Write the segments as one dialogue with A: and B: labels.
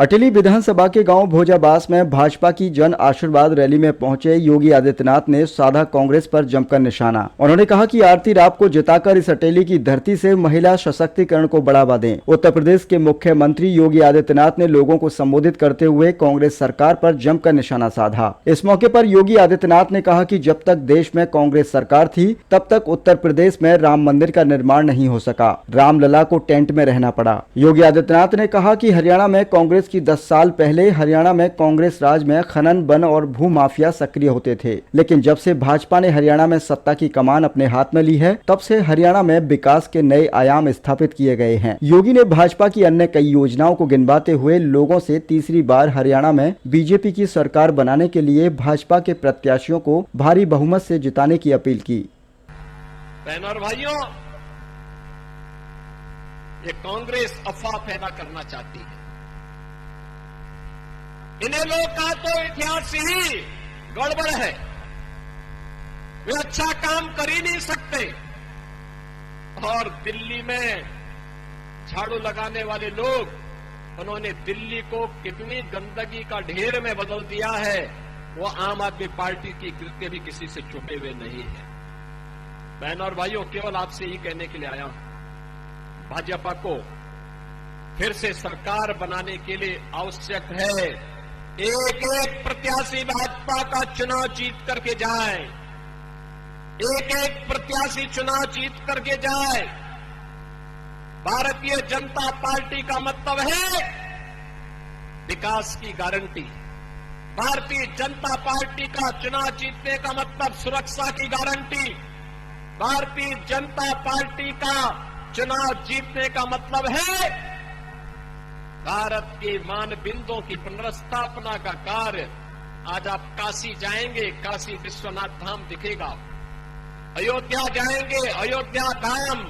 A: अटेली विधानसभा के गांव भोजाबास में भाजपा की जन आशीर्वाद रैली में पहुंचे योगी आदित्यनाथ ने साधा कांग्रेस पर जमकर निशाना। उन्होंने कहा कि आरती राव को जिताकर इस अटेली की धरती से महिला सशक्तिकरण को बढ़ावा दें। उत्तर प्रदेश के मुख्यमंत्री योगी आदित्यनाथ ने लोगों को संबोधित करते हुए कांग्रेस सरकार पर जमकर निशाना साधा। इस मौके पर योगी आदित्यनाथ ने कहा कि जब तक देश में कांग्रेस सरकार थी तब तक उत्तर प्रदेश में राम मंदिर का निर्माण नहीं हो सका, रामलला को टेंट में रहना पड़ा। योगी आदित्यनाथ ने कहा कि हरियाणा में कांग्रेस की 10 साल पहले हरियाणा में कांग्रेस राज में खनन, वन और भू माफिया सक्रिय होते थे, लेकिन जब से भाजपा ने हरियाणा में सत्ता की कमान अपने हाथ में ली है तब से हरियाणा में विकास के नए आयाम स्थापित किए गए हैं। योगी ने भाजपा की अन्य कई योजनाओं को गिनवाते हुए लोगों से तीसरी बार हरियाणा में बीजेपी की सरकार बनाने के लिए भाजपा के प्रत्याशियों को भारी बहुमत से जिताने की अपील की।
B: बहनों और भाइयों, ये कांग्रेस अफवाह पैदा करना चाहती है। इन्हें लोग का तो इतिहास ही गड़बड़ है, वे अच्छा काम कर ही नहीं सकते। और दिल्ली में झाड़ू लगाने वाले लोग, उन्होंने दिल्ली को कितनी गंदगी का ढेर में बदल दिया है, वो आम आदमी पार्टी की कृत्य भी किसी से छुपे हुए नहीं है। बहनों और भाइयों, केवल आपसे ही कहने के लिए आया हूं, भाजपा को फिर से सरकार बनाने के लिए आवश्यक है एक एक प्रत्याशी भाजपा का चुनाव जीत करके जाए, एक एक प्रत्याशी चुनाव जीत करके जाए। भारतीय जनता पार्टी का मतलब है विकास की गारंटी। भारतीय जनता पार्टी का चुनाव जीतने का मतलब सुरक्षा की गारंटी। भारतीय जनता पार्टी का चुनाव जीतने का मतलब है भारत के मानबिंदुओं की पुनर्स्थापना का कार्य। आज आप काशी जाएंगे, काशी विश्वनाथ धाम दिखेगा। अयोध्या जाएंगे, अयोध्या धाम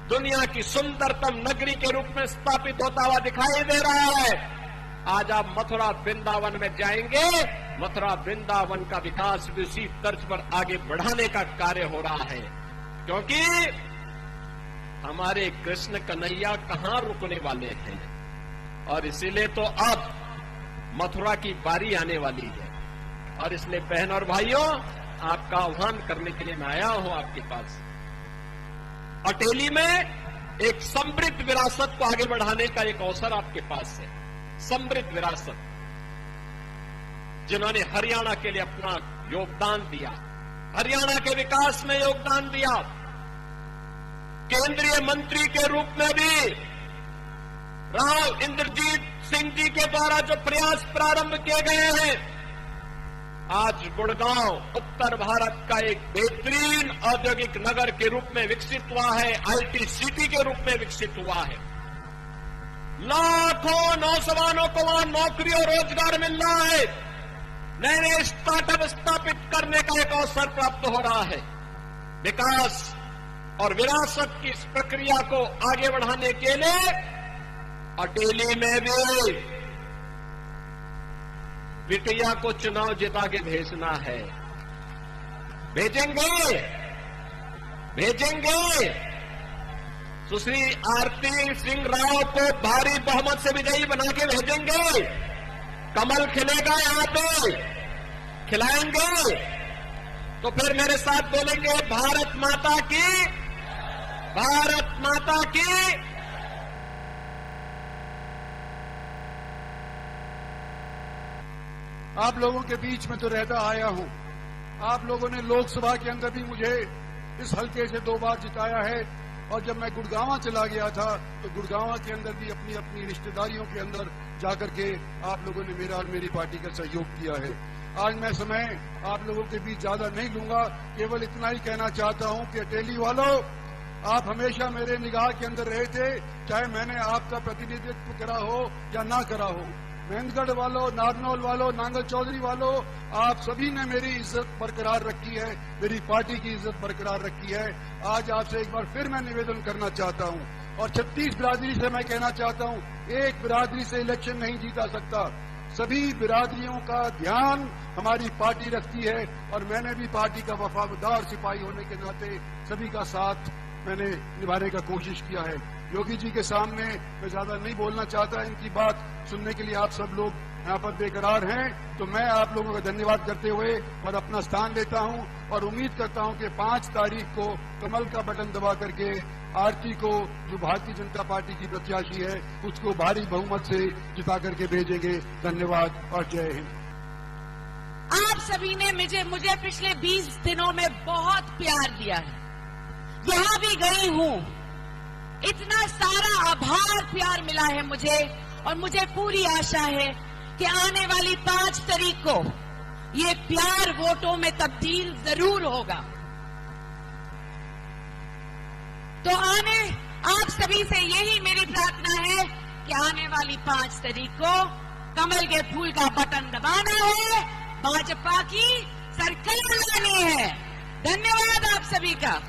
B: दुनिया की सुंदरतम नगरी के रूप में स्थापित होता हुआ दिखाई दे रहा है। आज आप मथुरा वृंदावन में जाएंगे, मथुरा वृंदावन का विकास भी उसी तर्ज पर आगे बढ़ाने का कार्य हो रहा है, क्योंकि हमारे कृष्ण कन्हैया कहां रुकने वाले हैं। और इसीलिए तो अब मथुरा की बारी आने वाली है। और इसलिए बहन और भाइयों, आपका आह्वान करने के लिए मैं आया हूं आपके पास। अटेली में एक समृद्ध विरासत को आगे बढ़ाने का एक अवसर आपके पास है। समृद्ध विरासत, जिन्होंने हरियाणा के लिए अपना योगदान दिया, हरियाणा के विकास में योगदान दिया। केंद्रीय मंत्री के रूप में भी राव इंद्रजीत सिंह जी के द्वारा जो प्रयास प्रारंभ किए गए हैं, आज गुड़गांव उत्तर भारत का एक बेहतरीन औद्योगिक नगर के रूप में विकसित हुआ है, आईटी सिटी के रूप में विकसित हुआ है। लाखों नौजवानों को वहां नौकरी और रोजगार मिल रहा है। नए नए स्टार्टअप स्थापित करने का एक अवसर प्राप्त हो रहा है। विकास और विरासत की इस प्रक्रिया को आगे बढ़ाने के लिए अटेली में भी बिटिया को चुनाव जिता के भेजना है। भेजेंगे, भेजेंगे। सुश्री आरती सिंह राव को भारी बहुमत से विजयी बना के भेजेंगे। कमल खिलेगा यहां पे, खिलाएंगे। तो फिर मेरे साथ बोलेंगे, भारत माता की, भारत माता की।
C: आप लोगों के बीच में तो रहता आया हूं। आप लोगों ने लोकसभा के अंदर भी मुझे इस हल्के से 2 बार जिताया है। और जब मैं गुड़गांव चला गया था तो गुड़गांव के अंदर भी अपनी अपनी रिश्तेदारियों के अंदर जाकर के आप लोगों ने मेरा और मेरी पार्टी का सहयोग किया है। आज मैं समय आप लोगों के बीच ज्यादा नहीं लूंगा, केवल इतना ही कहना चाहता हूं कि अटेली वालों, आप हमेशा मेरे निगाह के अंदर रहे थे, चाहे मैंने आपका प्रतिनिधित्व करा हो या ना करा हो। महेंद्रगढ़ वालों, नारनौल वालों, नांगल चौधरी वालों, आप सभी ने मेरी इज्जत बरकरार रखी है, मेरी पार्टी की इज्जत बरकरार रखी है। आज आपसे एक बार फिर मैं निवेदन करना चाहता हूं और 36 बिरादरी से मैं कहना चाहता हूं, एक बिरादरी से इलेक्शन नहीं जीता सकता। सभी बिरादरियों का ध्यान हमारी पार्टी रखती है और मैंने भी पार्टी का वफादार सिपाही होने के नाते सभी का साथ मैंने निभाने का कोशिश किया है। योगी जी के सामने मैं ज्यादा नहीं बोलना चाहता, इनकी बात सुनने के लिए आप सब लोग यहाँ पर बेकरार हैं। तो मैं आप लोगों का धन्यवाद करते हुए और अपना स्थान लेता हूँ और उम्मीद करता हूँ कि 5 तारीख को कमल का बटन दबा करके आरती को, जो भारतीय जनता पार्टी की प्रत्याशी है, उसको भारी बहुमत से जिता करके भेजेंगे। धन्यवाद और जय हिंद।
D: आप सभी ने मुझे पिछले 20 दिनों में बहुत प्यार दिया है। यहाँ भी गई हूँ, इतना सारा आभार प्यार मिला है मुझे, और मुझे पूरी आशा है कि आने वाली 5 तारीख को ये प्यार वोटों में तब्दील जरूर होगा। तो आप सभी से यही मेरी प्रार्थना है कि आने वाली 5 तारीख को कमल के फूल का बटन दबाना है, भाजपा की सरकार लानी है। धन्यवाद आप सभी का।